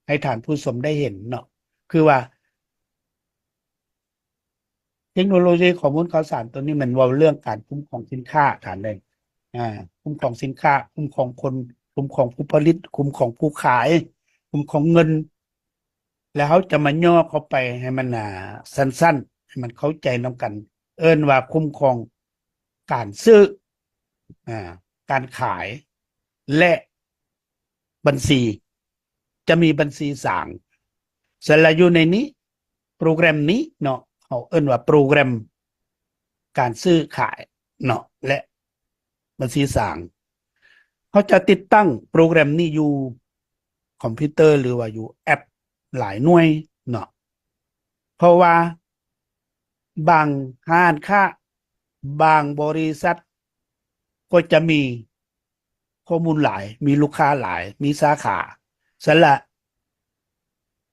ให้ฐานผู้ชมได้เห็นเนาะคือว่าเทคโนโลยีข้อมูลข่าวสารตัวนี้มันเว่าเรื่องการคุ้มครองสินค้าฐานเลยคุ้มครองสินค้าคุ้มครองคนคุ้มครองผู้ผลิตคุ้มครองผู้ขายคุ้มครองเงินแล้วเขาจะมาย่อเข้าไปให้มันสั้นๆให้มันเข้าใจนำกัน เอิ้นว่าคุ้มครองการซื้ออ่าการขายและบัญชีจะมีบัญชีสางสละอยู่ในนี้โปรแกรมนี้เนาะเขาเอิ้นว่าโปรแกรมการซื้อขายเนาะและบัญชีสางเขาจะติดตั้งโปรแกรมนี้อยู่คอมพิวเตอร์หรือว่าอยู่แอปหลายหน่วยเนาะเพราะว่าบางห้างค้าบางบริษัทก็จะมีข้อมูลหลายมีลูกค้าหลายมีสาขาสละ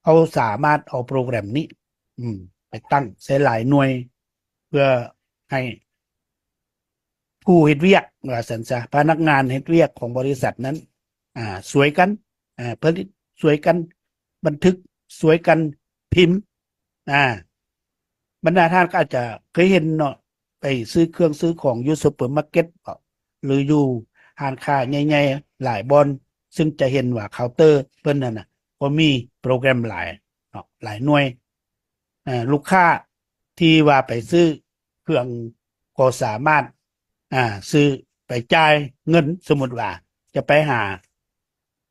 เอาสามารถเอาโปรแกรมนี้ไปตั้งใช้หลายหน่วยเพื่อให้ผู้เฮ็ดเวียกว่าซั่นซะพนักงานเฮ็ดเวียกของบริษัทนั้นสวยกันผลิตสวยกันบันทึกสวยกันพิมพ์บรรดาท่านก็อาจจะเคยเห็นเนาะไปซื้อเครื่องซื้อของอยู่ซุปเปอร์มาร์เก็ตหรืออยู่ห้างค้าใหญ่ๆหลายบอนซึ่งจะเห็นว่าเคาน์เตอร์เพิ่นนั่นน่ะก็มีโปรแกรมหลายเนาะหลายหน่วยลูกค้าที่ว่าไปซื้อเครื่องก็สามารถซื้อไปจ่ายเงินสมมุติว่าจะไปหา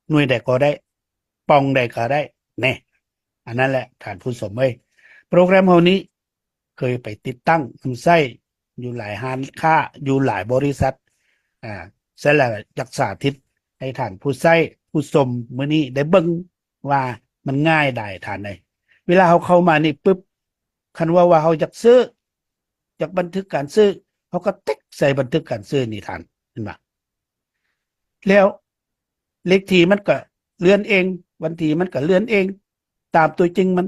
หน่วยใดก็ได้ปองใดก็ได้แน่อันนั้นแหละท่านผู้ชมเอ้ยโปรแกรมเฮานี้เคยไปติดตั้งนำใช้อยู่หลายห้างค้าอยู่หลายบริษัทเสร็จแล้วจักสาธิตให้ท่านผู้ใช้ผู้ชมมื้อนี้ได้เบิ่งว่ามันง่ายได้ท่านใดเวลาเขาเข้ามานี่ปึ๊บคันว่าเขาอยากซื้ออยากบันทึกการซื้อเขาก็ติ๊กใส่บันทึกการซื้อนี่ท่านเห็นบ่แล้วเลขที่มันก็เลื่อนเองวันที่มันก็เลื่อนเองตามตัวจริงมัน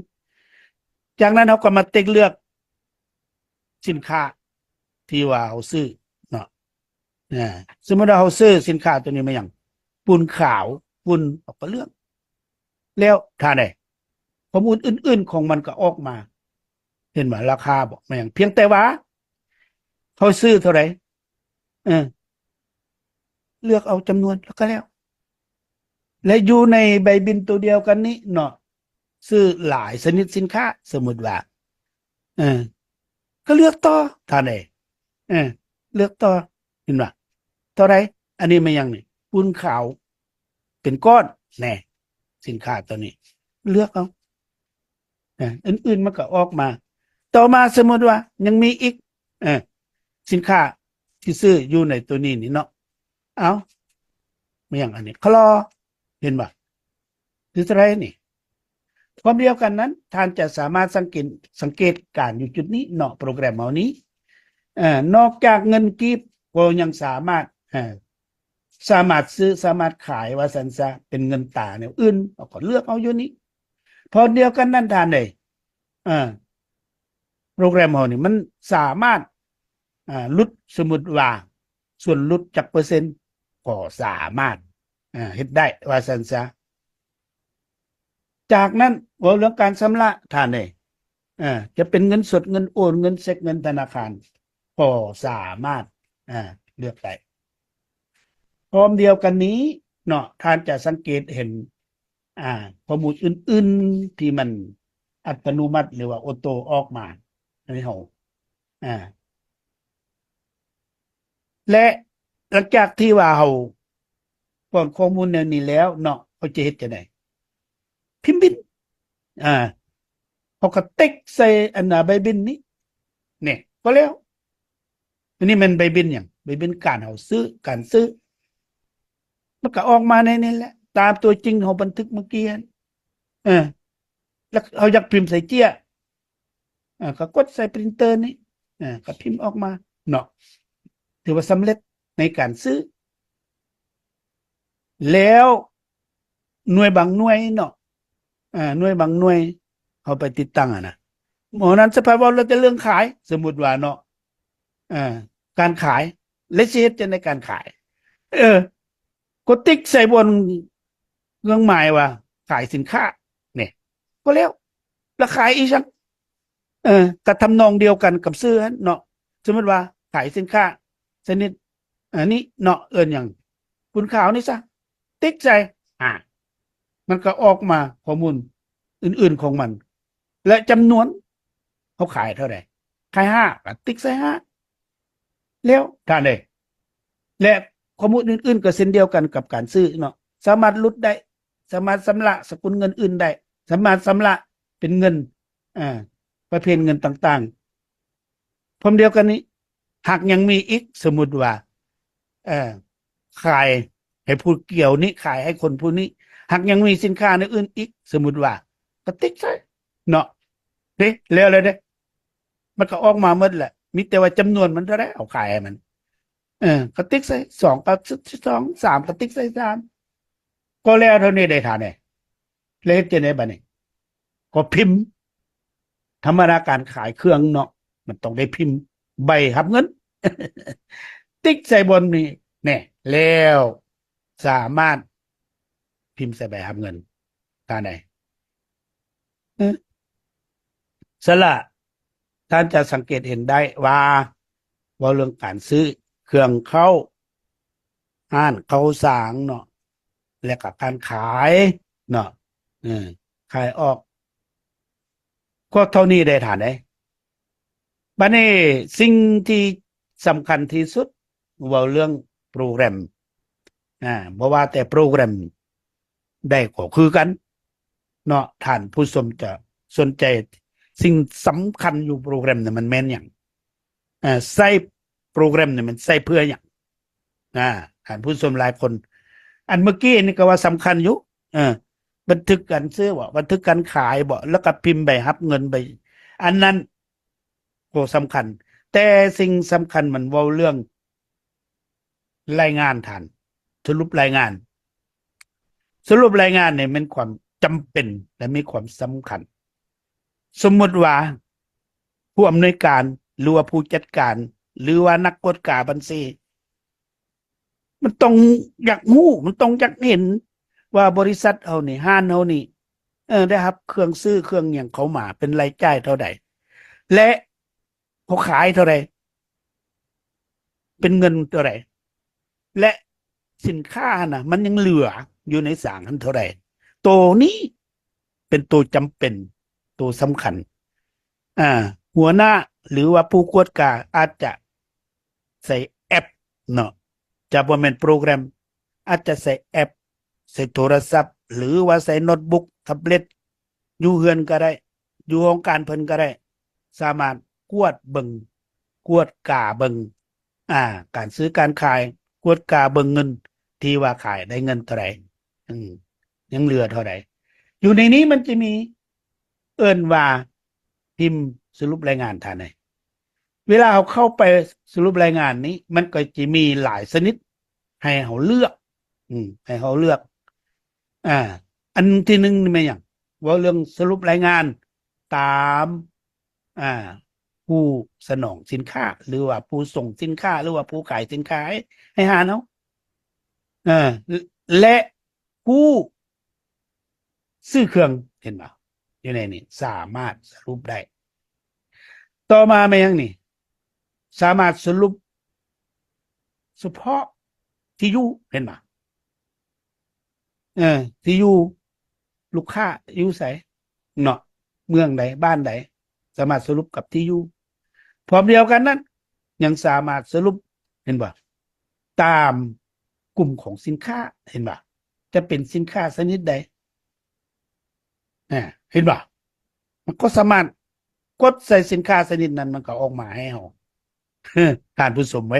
จากนั้นเขาก็มาติ๊กเลือกสินค้าที่ว่าเขาซื้อเนาะสมมติว่าเขาซื้อสินค้าตัวนี้มาอย่างปูนขาวปูนออกไปเลือกแล้วท่าใดข้อมูลอื่นๆของมันก็ออกมาเห็นไหมราคาบอกมาอย่างเพียงแต่ว่าเขาซื้อเท่าไหร่เออเลือกเอาจำนวนแล้วก็แล้วและอยู่ในใบบินตัวเดียวกันนี้เนาะซื้อหลายชนิดสินค้าสมมติว่าเออก็เลือกต่อท่านใดเออเลือกต่อเห็นไหมเท่าไหร่อันนี้มันยังนี่ปูนขาวเป็นก้อนแน่สินค้าตัวนี้เลือกเอาอื่นๆมันก็ออกมาต่อมาสมมติว่ายังมีอีกเออสินค้าที่ซื้ออยู่ในตัวนี้นี่เนาะเอาไม่อย่างอันนี้คลอเห็นป่ะคืออะไรนี่ความเดียวกันนั้นท่านจะสามารถสังเกตการอยู่จุดนี้เนาะโปรแกรมเหล่านี้นอกจากเงินกีบก็ยังสามารถซื้อสามารถขายว่าสันซะเป็นเงินตาเนี่ยอื่นก็เลือกเอาอยู่นี้พอเดียวกันนั่นทานเลยอ่าโปรแกรมเรานี่มันสามารถลดสมมุติว่าส่วนลดจากเปอร์เซ็นต์ก็สามารถเฮ็ดได้ว่าซั่นซะจากนั้นเว้าเรื่องการชำระท่านนี่จะเป็นเงินสดเงินโอนเงินเช็กเงินธนาคารก็สามารถเลือกได้พร้อมเดียวกันนี้เนาะท่านจะสังเกตเห็นอ่าข้อมูลอื่นๆที่มันอัตโนมัติหรือว่าออโตออกมาในเฮาอ่า และหลังจากที่ว่าเราป้อนข้อมูลแนวนี้แล้วเนาะเขาจะเฮ็ดจังได๋พิมพ์บินอ่าเขาก็ติ๊กใส่อันน่ะใบบินนี้นี่ก็แล้วอันนี้มันใบบินหยังใบบินการเราซื้อการซื้อมันก็ออกมาในนี้แหละตามตัวจริงเราบันทึกเมื่อกี้เออแล้วเราอยากพิมพ์ใส่เจี้ยก็กดใส่ปรินเตอร์นี่ก็พิมพ์ออกมาเนาะถือว่าสำเร็จในการซื้อแล้วหน่วยบางหน่วยเนาะหน่วยบางหน่วยเอาไปติดตั้งนะหมอนั้นสภาวะเราจะเรื่องขายสมมุติว่าเนาะอ่าการขายและสิเฮ็ดจังในการขายเออกดติ๊กใส่บนเครื่องหมายว่า ขายสินค้าเนี่ยก็แล้วแล้วขายอีจังกระทำนองเดียวกันกับซื้อเนาะสมมติว่าขายสินค้าชนิดอันนี้เนาะอย่างคุณขาวนี่ซะติ๊กใจมันก็ออกมาข้อมูลอื่นๆของมัน และจำนวนเขาขายเท่าไหร่ขายห้าติ๊กใส่ห้าแล้วท่านเลยและข้อมูลอื่นๆก็เช่นเดียวกันกับการซื้อเนาะสามารถลดได้สามารถชำระสกุลเงินอื่นได้สามารถชำระเป็นเงินอ่าประเภทเงินต่างๆพร้อมเดียวกันนี้หากยังมีอีกสมมุติว่าขายให้ผู้เกี่ยวนี้ขายให้คนผู้นี้หากยังมีสินค้าในอื่นอีกสมมุติว่าก็ติ๊กใส่เนาะเด้แล้วเลยเด้มันก็ออกมาหมดแหละมีแต่ว่าจำนวนมันเท่าไหร่เอาขายให้มันก็ติ๊กใส่สองก็สองสามก็ติ๊กใส่สามก็แล้วเท่านี้ได้ฐานเนี่ยเลขจะไหนบ้านี่ก็พิมพ์ธรรมดาการขายเครื่องเนาะมันต้องได้พิมพ์ใบรับเงิน ติ๊กใส่บนนี่เนี่ยแล้วสามารถพิมพ์ใส่ใบรับเงินท่านไหนสละท่านจะสังเกตเห็นได้ว่าเรื่องการซื้อเครื่องเข้าห้านเขาสางเนาะและกับการขายเนาะขายออกก็เท่านี้ได้ฐานได้บัดนี้สิ่งที่สำคัญที่สุดว่าเรื่องโปรแกรมเพราะว่าแต่โปรแกรมได้ก็คือกันเนาะท่านผู้ชมจะสนใจสิ่งสำคัญอยู่โปรแกรมเนี่ยมันแม่นอย่างใส่โปรแกรมเนี่ยมันใส่เพื่ออย่างท่านผู้ชมหลายคนอันเมื่อกี้นี่ก็ว่าสำคัญอยู่บันทึกการซื้อบ่บันทึกการขายบ่แล้วก็พิมพ์ใบรับเงินไปอันนั้นก็สำคัญแต่สิ่งสำคัญมันเว้าเรื่องรายงานท่านสรุปรายงานเนี่ยมันความจำเป็นและมีความสำคัญสมมติว่าผู้อำนวยการหรือว่าผู้จัดการหรือว่านักกฎการบัญชีมันต้องอยากรู้มันต้องอยากเห็นว่าบริษัทเอานี่ห้านเอานี่ได้ครับเครื่องซื้อเครื่องอย่างเขามาเป็นรายจ่ายเท่าใดและเขาขายเท่าใดเป็นเงินเท่าไหร่และสินค้านะมันยังเหลืออยู่ในสางนั้นเท่าไหร่ตัวนี้เป็นตัวจำเป็นตัวสำคัญหัวหน้าหรือว่าผู้กวดกาอาจจะใส่แอปเนาะจะบ่แม่นโปรแกรมอาจจะใส่แอปใส่โทรศัพท์หรือว่าใส่โน้ตบุ๊กแท็บเล็ตอยู่เฮือนก็ได้อยู่ห้องการเพิ่นก็ได้สามารถกวดเบิ่งกวดกาเบิ่งการซื้อการขายกวดกาเบิ่งเงินที่ว่าขายได้เงินเท่าไหร่ยังเหลือเท่าไหร่อยู่ในนี้มันจะมีเอิ้นว่าพิมพ์สรุปรายงานท่านไหนเวลาเราเข้าไปสรุปรายงานนี้มันก็จะมีหลายชนิดให้เราเลือกให้เราเลือกอันที่หนึ่งนี่ไม่อย่างว่าเรื่องสรุปรายงานตามผู้สนองสินค้าหรือว่าผู้ส่งสินค้าหรือว่าผู้ขายสินค้าให้หาเนาะและผู้ซื้อเครื่องเห็นป่ะอยู่ในนี้สามารถสรุปได้ต่อมาไม่ยังนี่สามารถสรุปเฉพาะที่อยู่เห็นป่ะที่อยู่ลูกค้าอยู่ไสเนาะเมืองใดบ้านใดสามารถสรุปกับที่อยู่พร้อมเดียวกันนั้นยังสามารถสรุปเห็นป่ะตามกลุ่มของสินค้าเห็นป่ะจะเป็นสินค้าชนิดใดเห็นป่ะมันก็สามารถกดใส่สินค้าชนิดนั้นมันก็ออกมาให้เราการผู้ชมไว้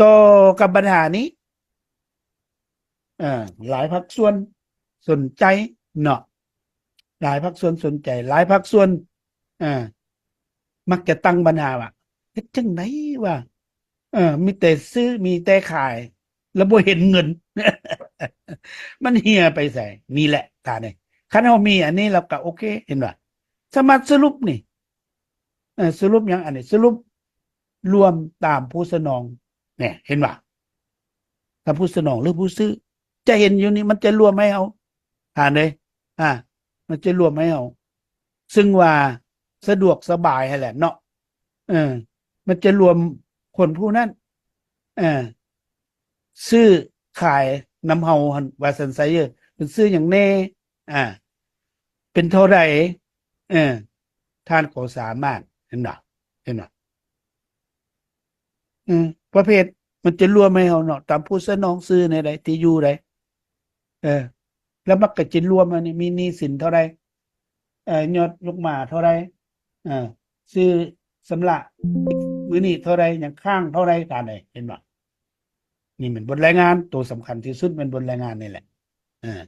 ต่อกับปัญหานี้หลายภาคส่วนสนใจเนาะหลายภาคส่วนสนใจหลายภาคส่วนมักจะตั้งปัญหาว่าเฮ็ดจังได๋ว่ามีแต่ซื้อมีแต่ขายแล้วบ่เห็นเงิน มันเหี่ยไปไสนี่แหละท่านี่คันเฮามีอันนี้เราก็โอเคเห็นบ่สามารถสรุปนี่สรุปหยังอันนี้สรุปรวมตามผู้สนองเนี่ยเห็นบ่ตามผู้สนองหรือผู้ซื้อ จะเห็นอยู่นี่มันจะรวมให้เอาอ่านเลยมันจะรวมให้เอาซึ่งว่าสะดวกสบายให้แหละเนาะเออมันจะรวมคนผู้นั้นเออซื้อขายน้ำเฮาหันว่าสันไซเยอร์เป็นซื้ออย่างแน่อ่าเป็นเท่าไหร่เออท่านก็สามารถเห็นหรอเห็นหรออืมประเภทมันจะรวมให้เอาเนาะตามผู้สนองซื้อในใดที่อยู่ใดเออแล้วมันก็จะรวมอันนี้มีหนี้สินเท่าไหร่ยอดลูกหมาเท่าไหร่เออซื้อสำละมื้อนี้เท่าไหร่อย่างข้างเท่าไหร่การใดเห็นบ่นี่เหมือนบทรายงานตัวสำคัญที่สุดเป็นบทรายงานนี่แหละเออ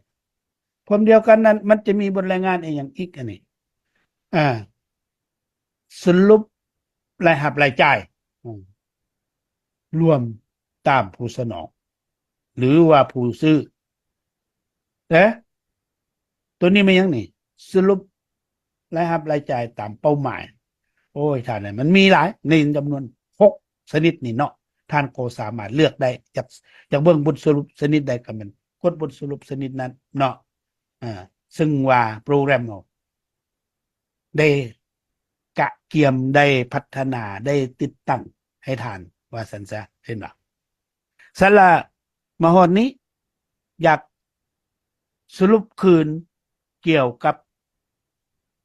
พร้อมเดียวกันนั้นมันจะมีบทรายงานอย่างอีกอันนี้อ่าสรุปรายรับรายจ่ายอืมรวมตามผู้สนองหรือว่าผู้ซื้อแต่ตัวนี้มันยังนี่สรุปรายรับรายจ่ายตามเป้าหมายโอ้ยท่านเนี่ยมันมีหลายในจำนวน6 ชนิดนี่เนาะท่านก็สามารถเลือกได้จากเบื้องบทสรุปชนิดใดก็มันกดบทสรุปชนิดนั้นเนาะอ่าซึ่งว่าโปรแกรมเราได้กะเกียมได้พัฒนาได้ติดตั้งให้ทานว่าสันซะเห็นหรอสละมาฮอดนี้อยากสรุปคืนเกี่ยวกับ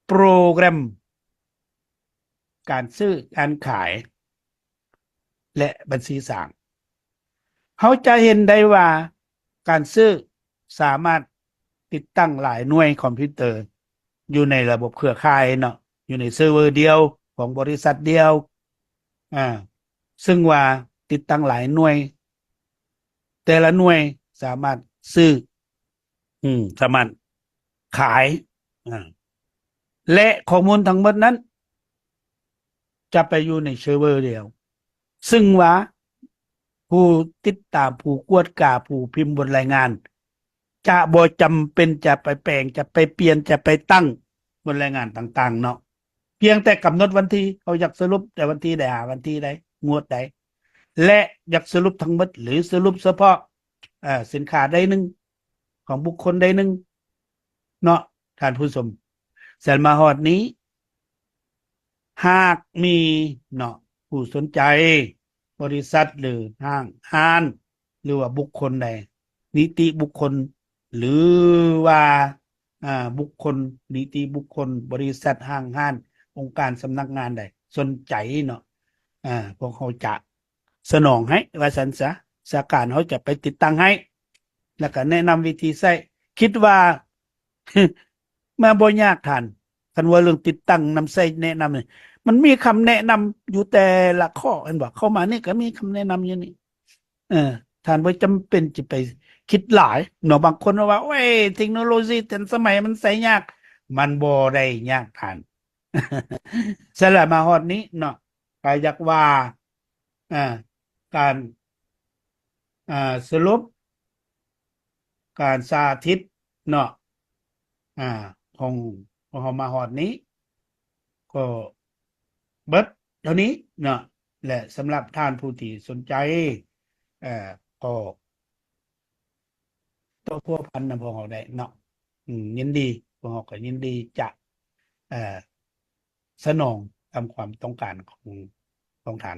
โปรแกรมการซื้อการขายและบัญชีสร้างเขาจะเห็นได้ว่าการซื้อสามารถติดตั้งหลายหน่วยคอมพิวเตอร์อยู่ในระบบเครือข่ายเนาะอยู่ในเซิร์ฟเวอร์เดียวของบริษัทเดียวอ่าซึ่งว่าติดตั้งหลายหน่วยแต่ละหน่วยสามารถซื้อสามารถขายอ่าและข้อมูลทั้งหมดนั้นจะไปอยู่ในเซิร์ฟเวอร์เดียวซึ่งว่าผู้ติดตามผู้กวดกาผู้พิมพ์บทรายงานจะบ่จำเป็นจะไปแปลงจะไปเปลี่ยนจะไปตั้งบนรายงานต่างๆเนาะเพียงแต่กำหนดวันที่เขาอยากสรุปแต่วันที่ใดวันที่ใดงวดใดและอยากสรุปทั้งหมดหรือสรุปเฉพาะสินค้าใดหนึ่งของบุคคลใดหนึ่งเนาะท่านผู้ชมเสร็จมาฮอดนี้หากมีเนาะผู้สนใจบริษัทหรือห้างหรือว่าบุคคลใดนิติบุคคลหรือว่าบุคคลนิติบุคคลบริษัทห้างองค์การสำนักงานใดสนใจเนาะพวกเขาจะสนองให้ว่าสันซะสาการเขาจะไปติดตั้งให้แล้วก็แนะนำวิธีใช้คิดว่า มาบ่ยากท่านคันว่าเรื่องติดตั้งนำใช้แนะนำเนี่ยมันมีคำแนะนำอยู่แต่ละข้ออันบอกเข้ามานี่ก็มีคำแนะนำอยู่นี่เออท่านบ่จำเป็นจะไปคิดหลายเนาะบางคนว่าโอ้ยเทคโนโลยีทันสมัยมันใช้ยากมันบ่ได้ยากท่านสละมาฮอดนี้เนาะก็อยากว่าอ่าการอ่าสรุปการสาธิตเนาะอ่าของของเรามาฮอดนี้ก็เบิดเท่านี้เนาะและสำหรับท่านผู้ที่สนใจเอ่อก็ตัวพัวพันนำพวกเราได้เนาะยินดีพวกเราก็ยินดีจะเอ่อสนองตามความต้องการของท่าน